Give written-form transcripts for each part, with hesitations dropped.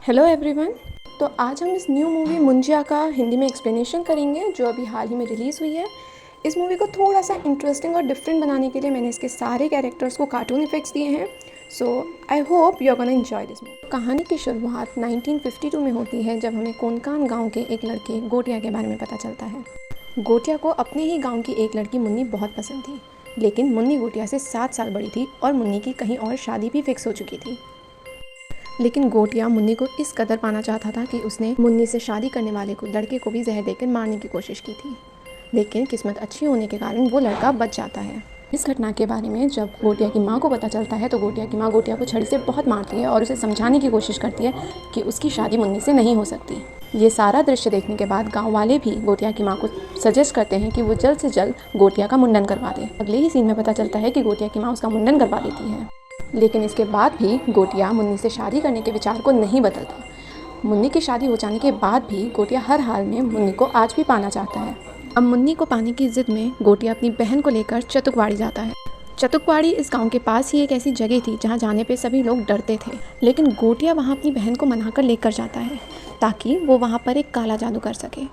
Hello everyone. तो आज हम इस न्यू मूवी मुंजिया का हिंदी में एक्सप्लेनेशन करेंगे जो अभी हाल ही में रिलीज़ हुई है। इस मूवी को थोड़ा सा इंटरेस्टिंग और डिफरेंट बनाने के लिए मैंने इसके सारे कैरेक्टर्स को कार्टून इफेक्ट्स दिए हैं। So I hope you are gonna enjoy this movie. कहानी की शुरुआत 1952 में होती है जब हमें कोनकान गाँव के एक लड़के गोटिया के बारे में पता चलता है। गोटिया को अपने ही गाँव की एक लड़की मुन्नी बहुत पसंद थी, लेकिन मुन्नी गोटिया से 7 साल बड़ी थी और मुन्नी की कहीं और शादी भी फिक्स हो चुकी थी। लेकिन गोटिया मुन्नी को इस कदर पाना चाहता था कि उसने मुन्नी से शादी करने वाले को लड़के को भी जहर देकर मारने की कोशिश की थी, लेकिन किस्मत अच्छी होने के कारण वो लड़का बच जाता है। इस घटना के बारे में जब गोटिया की माँ को पता चलता है तो गोटिया की माँ गोटिया को छड़ी से बहुत मारती है और उसे समझाने की कोशिश करती है कि उसकी शादी मुन्नी से नहीं हो सकती। ये सारा दृश्य देखने के बाद गाँव वाले भी गोटिया की माँ को सजेस्ट करते हैं कि वो जल्द से जल्द गोटिया का मुंडन करवा दे। अगले ही सीन में पता चलता है कि गोटिया की माँ उसका मुंडन करवा देती है, लेकिन इसके बाद भी गोटिया मुन्नी से शादी करने के विचार को नहीं बदलता। मुन्नी की शादी हो जाने के बाद भी गोटिया हर हाल में मुन्नी को आज भी पाना चाहता है। अब मुन्नी को पाने की जिद में गोटिया अपनी बहन को लेकर चतुकवाड़ी जाता है। चतुकवाड़ी इस गांव के पास ही एक ऐसी जगह थी जहां जाने पे सभी लोग डरते थे, लेकिन गोटिया वहां अपनी बहन को मनाकर लेकर जाता है ताकि वो वहां पर एक काला जादू कर सके,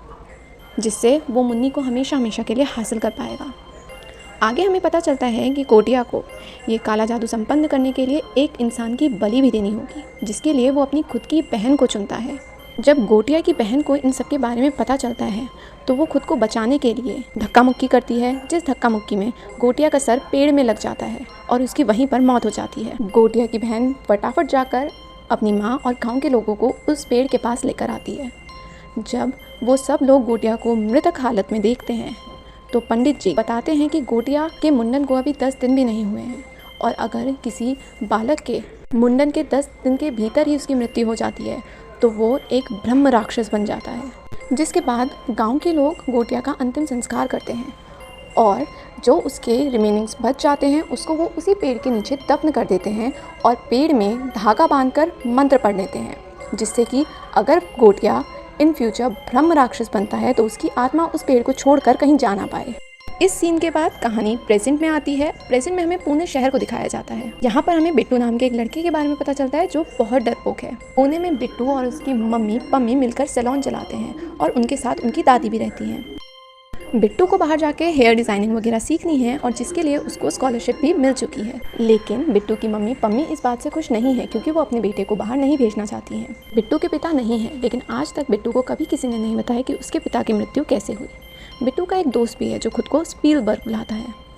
जिससे वो मुन्नी को हमेशा हमेशा के लिए हासिल कर पाएगा। आगे हमें पता चलता है कि गोटिया को ये काला जादू संपन्न करने के लिए एक इंसान की बलि भी देनी होगी, जिसके लिए वो अपनी खुद की बहन को चुनता है। जब गोटिया की बहन को इन सब के बारे में पता चलता है तो वो खुद को बचाने के लिए धक्का मुक्की करती है, जिस धक्का मुक्की में गोटिया का सर पेड़ में लग जाता है और उसकी वहीं पर मौत हो जाती है। गोटिया की बहन फटाफट जाकर अपनी माँ और गाँव के लोगों को उस पेड़ के पास लेकर आती है। जब वो सब लोग गोटिया को मृतक हालत में देखते हैं तो पंडित जी बताते हैं कि गोटिया के मुंडन को अभी 10 दिन भी नहीं हुए हैं और अगर किसी बालक के मुंडन के 10 दिन के भीतर ही उसकी मृत्यु हो जाती है तो वो एक ब्रह्म राक्षस बन जाता है। जिसके बाद गांव के लोग गोटिया का अंतिम संस्कार करते हैं और जो उसके रिमेनिंग्स बच जाते हैं उसको वो उसी पेड़ के नीचे दफन कर देते हैं और पेड़ में धागा बांधकर मंत्र पढ़ लेते हैं, जिससे कि अगर गोटिया इन फ्यूचर ब्रह्म राक्षस बनता है तो उसकी आत्मा उस पेड़ को छोड़कर कहीं जा ना पाए। इस सीन के बाद कहानी प्रेजेंट में आती है। प्रेजेंट में हमें पुणे शहर को दिखाया जाता है। यहाँ पर हमें बिट्टू नाम के एक लड़के के बारे में पता चलता है जो बहुत डरपोक है। पुणे में बिट्टू और उसकी मम्मी पम्मी मिलकर सैलून चलाते हैं और उनके साथ उनकी दादी भी रहती हैं। बिट्टू को बाहर जाके हेयर डिज़ाइनिंग वगैरह सीखनी है और जिसके लिए उसको स्कॉलरशिप भी मिल चुकी है, लेकिन बिट्टू की मम्मी पम्मी इस बात से खुश नहीं है क्योंकि वो अपने बेटे को बाहर नहीं भेजना चाहती हैं। बिट्टू के पिता नहीं है, लेकिन आज तक बिट्टू को कभी किसी ने नहीं बताया कि उसके पिता की मृत्यु कैसे हुई। बिट्टू का एक दोस्त भी है जो खुद को स्पीलबर्ग बुलाता है।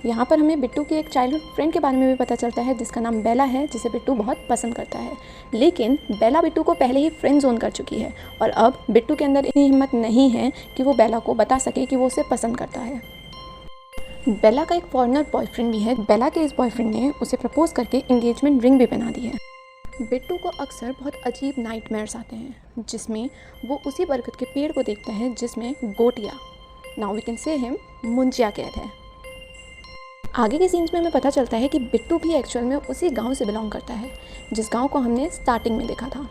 यहाँ पर हमें बिट्टू की एक चाइल्डहुड फ्रेंड के बारे में भी पता चलता है जिसका नाम बेला है, जिसे बिट्टू बहुत पसंद करता है, लेकिन बेला बिट्टू को पहले ही फ्रेंड जोन कर चुकी है और अब बिट्टू के अंदर इतनी हिम्मत नहीं है कि वो बेला को बता सके कि वो उसे पसंद करता है। बेला का एक फॉरेनर बॉयफ्रेंड भी है। बेला के इस बॉयफ्रेंड ने उसे प्रपोज करके एंगेजमेंट रिंग भी पहना दी है। बिट्टू को अक्सर बहुत अजीब नाइटमेयर्स आते हैं जिसमें वो उसी बरगद के पेड़ को देखता है जिसमें Gotiya, now we can say him, Munjya कैद है। आगे के सीन्स में हमें पता चलता है कि बिट्टू भी एक्चुअल में उसी गांव से बिलोंग करता है जिस गांव को हमने स्टार्टिंग में देखा था,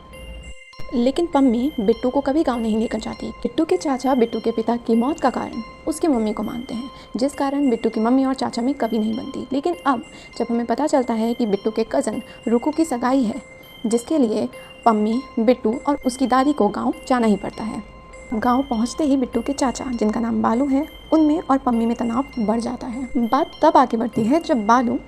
लेकिन पम्मी बिट्टू को कभी गांव नहीं लेकर जाती। बिट्टू के चाचा बिट्टू के पिता की मौत का कारण उसकी मम्मी को मानते हैं, जिस कारण बिट्टू की मम्मी और चाचा में कभी नहीं बनती। लेकिन अब जब हमें पता चलता है कि बिट्टू के कज़न रुकू की सगाई है, जिसके लिए पम्मी, बिट्टू और उसकी दादी को गाँव जाना ही पड़ता है। गांव पहुंचते ही बिट्टू के चाचा, जिनका नाम बालू है, उनमें और पम्मी में तनाव बढ़ जाता है। बात तब आगे बढ़ती है जब बालू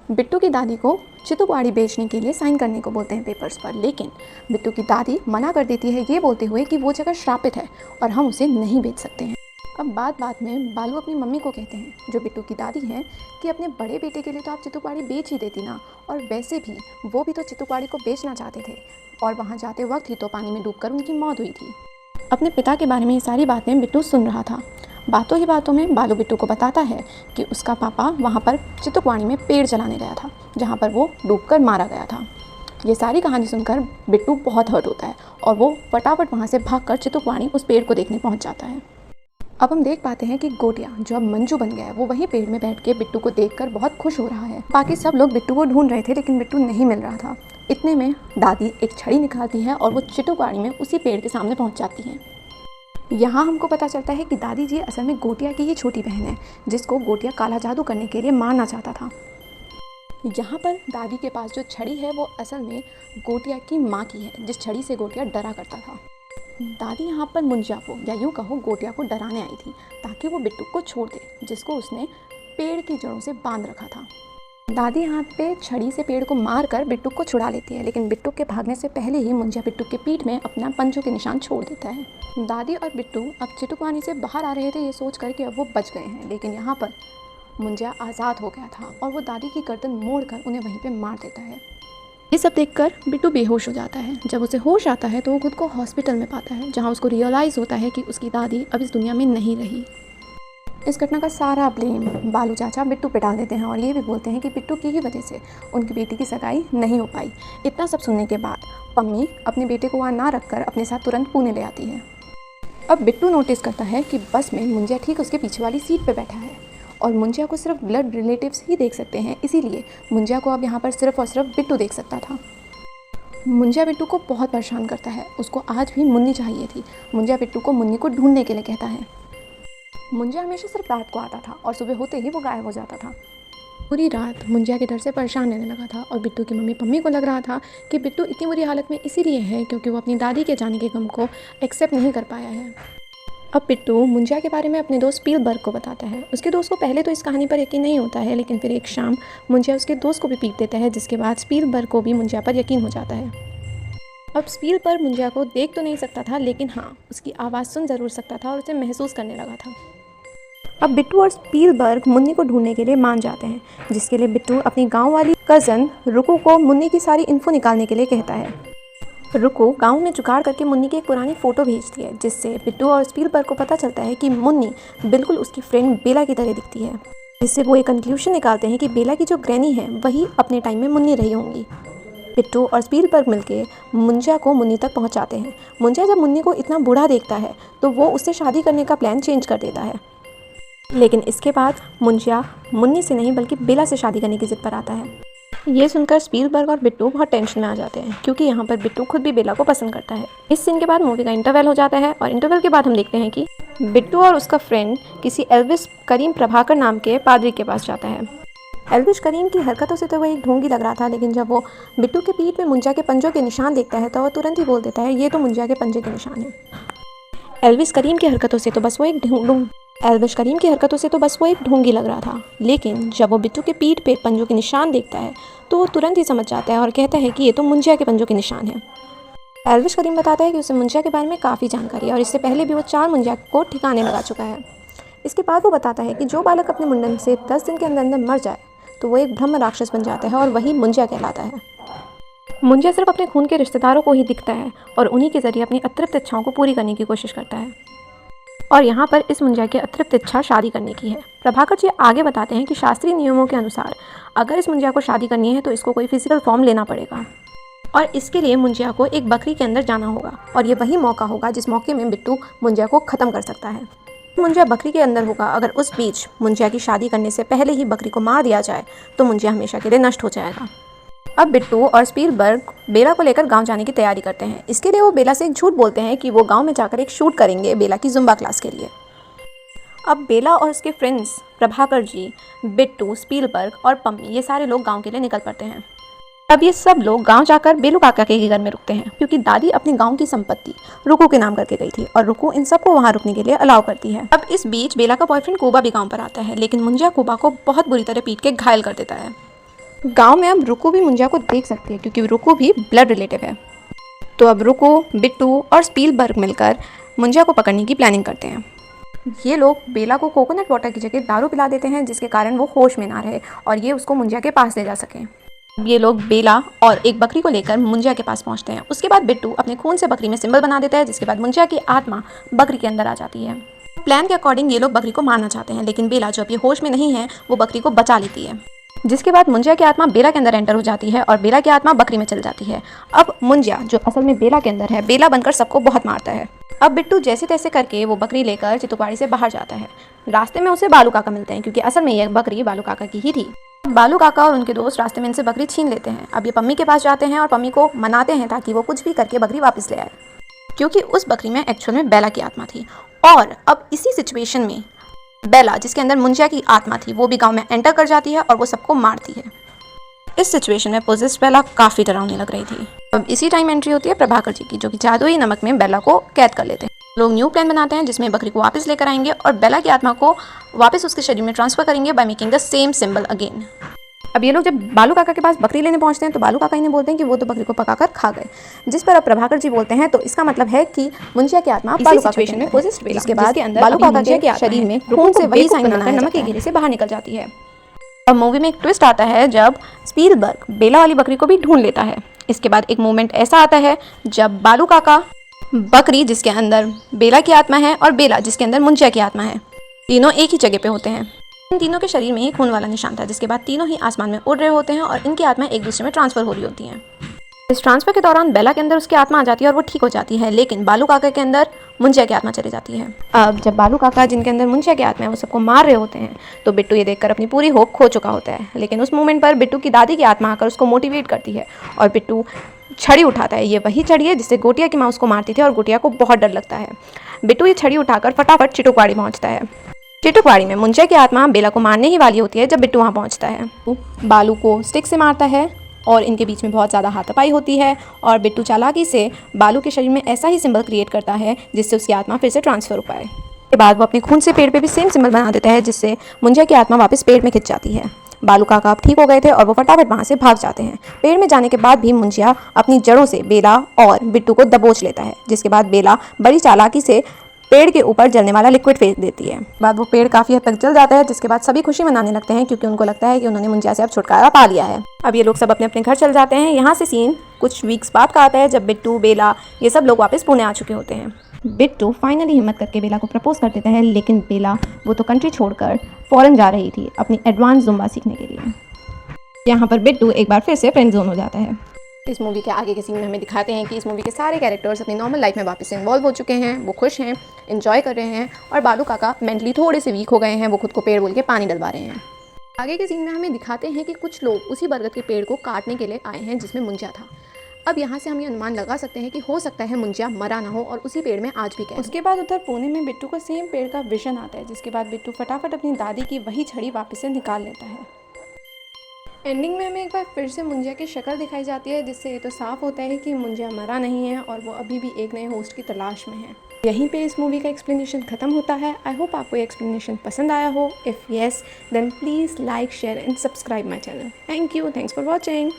बिट्टू की दादी को चितुकवाड़ी बेचने के लिए साइन करने को बोलते हैं पेपर्स पर, लेकिन बिट्टू की दादी मना कर देती है ये बोलते हुए कि वो जगह श्रापित है और हम उसे नहीं बेच सकते हैं। अब बात में बालू अपनी मम्मी को कहते हैं, जो बिट्टू की दादी हैं, कि अपने बड़े बेटे के लिए तो आप चितुकवाड़ी बेच ही देती ना, और वैसे भी वो भी तो चितुकवाड़ी को बेचना चाहते थे और वहाँ जाते वक्त ही तो पानी में डूबकर उनकी मौत हुई थी। अपने पिता के बारे में ये सारी बातें बिट्टू सुन रहा था। बातों ही बातों में बालू बिट्टू को बताता है कि उसका पापा वहाँ पर चितुकवाड़ी में पेड़ जलाने गया था जहाँ पर वो डूबकर मारा गया था। ये सारी कहानी सुनकर बिट्टू बहुत हर्ट होता है और वो फटाफट वहाँ से भागकर चितुकवाड़ी उस पेड़ को देखने पहुँच जाता है। अब हम देख पाते हैं कि गोटिया, जो अब मंजू बन गया है, वो वहीं पेड़ में बैठ के बिट्टू को देखकर बहुत खुश हो रहा है। बाकी सब लोग बिट्टू को ढूंढ रहे थे लेकिन बिट्टू नहीं मिल रहा था। इतने में दादी एक छड़ी निकालती है और वो चितुकवाड़ी में उसी पेड़ के सामने पहुँच जाती हैं। यहाँ हमको पता चलता है कि दादी जी असल में गोटिया की ही छोटी बहन है, जिसको गोटिया काला जादू करने के लिए मारना चाहता था। यहाँ पर दादी के पास जो छड़ी है वो असल में गोटिया की माँ की है, जिस छड़ी से गोटिया डरा करता था। दादी यहाँ पर मुंजिया को, या यूँ कहो गोटिया को डराने आई थी ताकि वो बिट्टू को छोड़ दे, जिसको उसने पेड़ की जड़ों से बांध रखा था। दादी यहाँ पे छड़ी से पेड़ को मार कर बिट्टू को छुड़ा लेती है, लेकिन बिट्टू के भागने से पहले ही मुंजिया बिट्टू के पीठ में अपना पंजों के निशान छोड़ देता है। दादी और बिट्टू अब चिटुकवानी से बाहर आ रहे थे ये सोच कर कि अब वो बच गए हैं, लेकिन यहाँ पर मुंजिया आज़ाद हो गया था और वो दादी की गर्दन मोड़कर उन्हें वहीं पे मार देता है। ये सब देखकर बिट्टू बेहोश हो जाता है। जब उसे होश आता है तो वो खुद को हॉस्पिटल में पाता है, जहाँ उसको रियलाइज़ होता है कि उसकी दादी अब इस दुनिया में नहीं रही। इस घटना का सारा ब्लेम बालू चाचा बिट्टू पे डाल देते हैं और ये भी बोलते हैं कि बिट्टू की ही वजह से उनकी बेटी की सगाई नहीं हो पाई। इतना सब सुनने के बाद पम्मी अपने बेटे को वहाँ ना रखकर अपने साथ तुरंत पुणे ले आती है। अब बिट्टू नोटिस करता है कि बस में मुंजिया ठीक उसके पीछे वाली सीट पे बैठा है और मुंजिया को सिर्फ ब्लड रिलेटिव्स ही देख सकते हैं, इसीलिए मुंजिया को अब यहाँ पर सिर्फ और सिर्फ बिट्टू देख सकता था। मुंजिया बिट्टू को बहुत परेशान करता है, उसको आज भी मुन्नी चाहिए थी। मुंजिया बिट्टू को मुन्नी को ढूंढने के लिए कहता है। मुंजिया हमेशा सिर्फ रात को आता था और सुबह होते ही वो गायब हो जाता था। पूरी रात मुंजिया के डर से परेशान रहने लगा था और बिट्टू की मम्मी पम्मी को लग रहा था कि बिट्टू इतनी बुरी हालत में इसीलिए है क्योंकि वो अपनी दादी के जाने के गम को एक्सेप्ट नहीं कर पाया है। अब बिट्टू मुंजिया के बारे में अपने दोस्त स्पीलबर्ग को बताता है। उसके दोस्त को पहले तो इस कहानी पर यकीन नहीं होता है, लेकिन फिर एक शाम मुंजिया उसके दोस्त को भी पीट देता है, जिसके बाद स्पीलबर्ग को भी मुंजिया पर यकीन हो जाता है। अब स्पीलबर्ग मुंजिया को देख तो नहीं सकता था, लेकिन हाँ उसकी आवाज़ सुन ज़रूर सकता था और उसे महसूस करने लगा था। अब बिट्टू और स्पीलबर्ग मुन्नी को ढूंढने के लिए मान जाते हैं, जिसके लिए बिट्टू अपनी गांव वाली कज़न रुकू को मुन्नी की सारी इन्फो निकालने के लिए कहता है। रुकू गांव में जुगाड़ करके मुन्नी की एक पुरानी फ़ोटो भेजती है, जिससे बिट्टू और स्पीलबर्ग को पता चलता है कि मुन्नी बिल्कुल उसकी फ्रेंड बेला की तरह दिखती है, जिससे वो एक कंक्लूजन निकालते हैं कि बेला की जो ग्रैनी है वही अपने टाइम में मुन्नी रही होंगी। बिट्टू और स्पीलबर्ग मिलके मुंजिया को मुन्नी तक पहुंचाते हैं। मुंजिया जब मुन्नी को इतना बूढ़ा देखता है तो वो उससे शादी करने का प्लान चेंज कर देता है, लेकिन इसके बाद मुंजिया मुन्नी से नहीं बल्कि बेला से शादी करने की जिद पर आता है। ये सुनकर स्पीलबर्ग और बिट्टू बहुत टेंशन में आ जाते हैं, क्योंकि यहाँ पर बिट्टू खुद भी बेला को पसंद करता है। इस सीन के बाद मूवी का इंटरवल हो जाता है और इंटरवल के बाद हम देखते हैं कि बिट्टू और उसका फ्रेंड किसी एल्विस करीम प्रभाकर नाम के पादरी के पास जाता है। एल्विस करीम की हरकतों से तो वह एक ढोंगी लग रहा था, लेकिन जब वो बिट्टू के पीठ में मुंजिया के पंजों के निशान देखता है तो वो तुरंत ही बोल देता है ये तो मुंजिया के पंजे के निशान हैं। एल्विस करीम की हरकतों से तो बस वो एक ढोंगी लग रहा था, लेकिन जब वो बिट्टू के पीठ पे पंजों के निशान देखता है तो वो तुरंत ही समझ जाता है और कहता है कि ये तो मुंजिया के पंजों के निशान हैं। एल्विस करीम बताता है कि उसे मुंजिया के बारे में काफ़ी जानकारी है और इससे पहले भी वो 4 मुंजिया को ठिकाने लगा चुका है। इसके बाद वो बताता है कि जो बालक अपने मुंडन से 10 दिन के अंदर अंदर मर जाए तो वो एक ब्रह्म राक्षस बन जाता है और वही मुंजिया कहलाता है। मुंजिया सिर्फ अपने खून के रिश्तेदारों को ही दिखता है और उन्हीं के जरिए अपनी अतृप्त इच्छाओं को पूरी करने की कोशिश करता है, और यहाँ पर इस मुंजिया की अतृप्त इच्छा शादी करने की है। प्रभाकर जी आगे बताते हैं कि शास्त्रीय नियमों के अनुसार अगर इस मुंजिया को शादी करनी है तो इसको कोई फिजिकल फॉर्म लेना पड़ेगा और इसके लिए मुंजिया को एक बकरी के अंदर जाना होगा और ये वही मौका होगा जिस मौके में बिट्टू मुंजिया को ख़त्म कर सकता है। मुंजिया बकरी के अंदर होगा, अगर उस बीच मुंजिया की शादी करने से पहले ही बकरी को मार दिया जाए तो मुंजिया हमेशा के लिए नष्ट हो जाएगा। अब बिट्टू और स्पीलबर्ग बेला को लेकर गांव जाने की तैयारी करते हैं। इसके लिए वो बेला से एक झूठ बोलते हैं कि वो गांव में जाकर एक शूट करेंगे बेला की जुम्बा क्लास के लिए। अब बेला और उसके फ्रेंड्स प्रभाकर जी, बिट्टू, स्पीलबर्ग और पम्मी ये सारे लोग गांव के लिए निकल पड़ते हैं। अब ये सब लोग गांव जाकर बेलू काका के घर में रुकते हैं, क्योंकि दादी अपने गांव की संपत्ति रुकू के नाम करके गई थी और रुकू इन सबको वहां रुकने के लिए अलाउ करती है। अब इस बीच बेला का बॉयफ्रेंड कोबा भी गाँव पर आता है, लेकिन मुंजिया कोबा को बहुत बुरी तरह पीट के घायल कर देता है। गांव में अब रुकू भी मुंजिया को देख सकती है, क्योंकि रुकू भी ब्लड रिलेटिव है। तो अब रुकू, बिट्टू और स्पीलबर्ग मिलकर मुंजिया को पकड़ने की प्लानिंग करते हैं। ये लोग बेला को कोकोनट वाटर की जगह दारू पिला देते हैं, जिसके कारण वो होश में ना रहे और ये उसको मुंजिया के पास ले जा सकें। ये लोग बेला और एक बकरी को लेकर मुंजिया के पास पहुंचते हैं। उसके बाद बिट्टू अपने खून से बकरी में सिंबल बना देता है, जिसके बाद मुंजिया की आत्मा बकरी के अंदर आ जाती है। प्लान के अकॉर्डिंग ये लोग बकरी को मारना चाहते हैं, लेकिन बेला जो अभी होश में नहीं है वो बकरी को बचा लेती है, जिसके बाद मुंजिया की आत्मा बेला के अंदर एंटर हो जाती है और बेला की आत्मा बकरी में चल जाती है। अब मुंजिया जो असल में बेला के अंदर है, बेला बनकर सबको बहुत मारता है। अब बिट्टू जैसे तैसे करके वो बकरी लेकर चितुपाड़ी से बाहर जाता है। रास्ते में उसे बालू काका मिलते हैं, क्योंकि असल में यह बकरी बालू काका की ही थी। बालू काका और उनके दोस्त रास्ते में इनसे बकरी छीन लेते हैं। अब ये पम्मी के पास जाते हैं और पम्मी को मनाते हैं ताकि वो कुछ भी करके बकरी वापस ले आए, क्योंकि उस बकरी में एक्चुअल में बेला की आत्मा थी। और अब इसी सिचुएशन में बेला, जिसके अंदर मुंजिया की आत्मा थी, वो भी गांव में एंटर कर जाती है और वो सबको मारती है। इस सिचुएशन में पोजेस्ड बेला काफ़ी डरावनी लग रही थी। अब इसी टाइम एंट्री होती है प्रभाकर जी की, जो कि जादुई नमक में बेला को कैद कर लेते हैं। लोग न्यू प्लान बनाते हैं जिसमें बकरी को वापस लेकर आएंगे और बेला की आत्मा को वापस उसके शरीर में ट्रांसफर करेंगे by making the same symbol again. अब ये लोग जब बालू काका के पास बकरी लेने पहुंचते हैं तो बालू काका इन्हें बोलते हैं कि वो तो बकरी को पकाकर खा गए, जिस पर अब प्रभाकर जी बोलते हैं तो इसका मतलब है कि मुंशिया की आत्मा बालू सिचुएशन में पोजेस्ड बेला, जिसके बाद बालू काका के शरीर में खून से वही साइन बनाकर नमक के घेरे से बाहर निकल जाती है। अब मूवी में एक ट्विस्ट आता है जब स्पीलबर्ग बेला वाली बकरी को भी ढूंढ लेता है। इसके बाद एक मोमेंट ऐसा आता है जब बालू काका, बकरी जिसके अंदर बेला की आत्मा है और बेला जिसके अंदर मुंशिया की आत्मा है, तीनों एक ही जगह पे होते हैं। इन तीनों के शरीर में ही खून वाला निशान था, जिसके बाद तीनों ही आसमान में उड़ रहे होते हैं और इनकी आत्मा एक दूसरे में ट्रांसफर हो रही होती हैं। इस ट्रांसफर के दौरान बेला के अंदर उसकी आत्मा आ जाती है और वो ठीक हो जाती है, लेकिन बालू काका के अंदर मुंशिया की आत्मा चली जाती है। अब जब बालू काका जिनके अंदर मुंशिया की आत्मा है वो सबको मार रहे होते हैं तो बिट्टू ये देखकर अपनी पूरी होप खो चुका होता है, लेकिन उस मोमेंट पर बिट्टू की दादी की आत्मा आकर उसको मोटिवेट करती है और बिट्टू छड़ी उठाता है। ये वही छड़ी है जिससे गोटिया की माँ उसको मारती थी और गोटिया को बहुत डर लगता है। बिट्टू ये छड़ी उठाकर फटाफट चिटुकवाड़ी पहुँचता है। चिटुकवाड़ी में मुंशिया की आत्मा बेला को मारने ही वाली होती है जब बिट्टू वहाँ पहुँचता है। बालू को स्टिक से मारता है और इनके बीच में बहुत ज़्यादा हाथापाई होती है और बिट्टू चालाकी से बालू के शरीर में ऐसा ही सिंबल क्रिएट करता है जिससे उसकी आत्मा फिर से ट्रांसफर हो पाए। उसके बाद वो अपने खून से पेड़ पे भी सेम सिंबल बना देता है जिससे मुंशिया की आत्मा वापस पेड़ में खिंच जाती है। बालू काका अब ठीक हो गए थे और वो फटाफट वहाँ से भाग जाते हैं। पेड़ में जाने के बाद भी मुंशिया अपनी जड़ों से बेला और बिट्टू को दबोच लेता है, जिसके बाद बेला बड़ी चालाकी से पेड़ के ऊपर जलने वाला लिक्विड फेंक देती है। बाद वो पेड़ काफ़ी हद तक जल जाता है, जिसके बाद सभी खुशी मनाने लगते हैं क्योंकि उनको लगता है कि उन्होंने मुंशिया से अब छुटकारा पा लिया है। अब ये लोग सब अपने अपने घर चल जाते हैं। यहाँ से सीन कुछ वीक्स बाद का आता है जब बिट्टू, बेला ये सब लोग वापस पुणे आ चुके होते हैं। बिट्टू फाइनली हिम्मत करके बेला को प्रपोज कर देता है, लेकिन बेला वो तो कंट्री छोड़कर फॉरेन जा रही थी अपनी एडवांस जुम्बा सीखने के लिए। यहाँ पर बिट्टू एक बार फिर से फ्रेंड जोन हो जाता है। इस मूवी के आगे के सीन में हमें दिखाते हैं कि इस मूवी के सारे कैरेक्टर्स अपनी नॉर्मल लाइफ में वापस से इन्वॉल्व हो चुके हैं, वो खुश हैं, एंजॉय कर रहे हैं और बालू काका मेंटली थोड़े से वीक हो गए हैं, वो खुद को पेड़ बोल के पानी डलवा रहे हैं। आगे के सीन में हमें दिखाते हैं कि कुछ लोग उसी बरगद के पेड़ को काटने के लिए आए हैं जिसमें मुंशिया था। अब यहाँ से हम ये अनुमान लगा सकते हैं कि हो सकता है मुंशिया मरा ना हो और उसी पेड़ में आज भी कैद। उसके बाद उधर पुणे में बिट्टू को सेम पेड़ का विजन आता है, जिसके बाद बिट्टू फटाफट अपनी दादी की वही छड़ी वापस से निकाल लेता है। एंडिंग में हमें एक बार फिर से मुंशिया की शक्ल दिखाई जाती है, जिससे ये तो साफ होता है कि मुंशिया मरा नहीं है और वो अभी भी एक नए होस्ट की तलाश में है। यहीं पे इस मूवी का एक्सप्लेनेशन ख़त्म होता है। आई होप आपको ये एक्सप्लेनेशन पसंद आया हो। If yes then please like, share and subscribe my channel. Thank you, thanks for watching.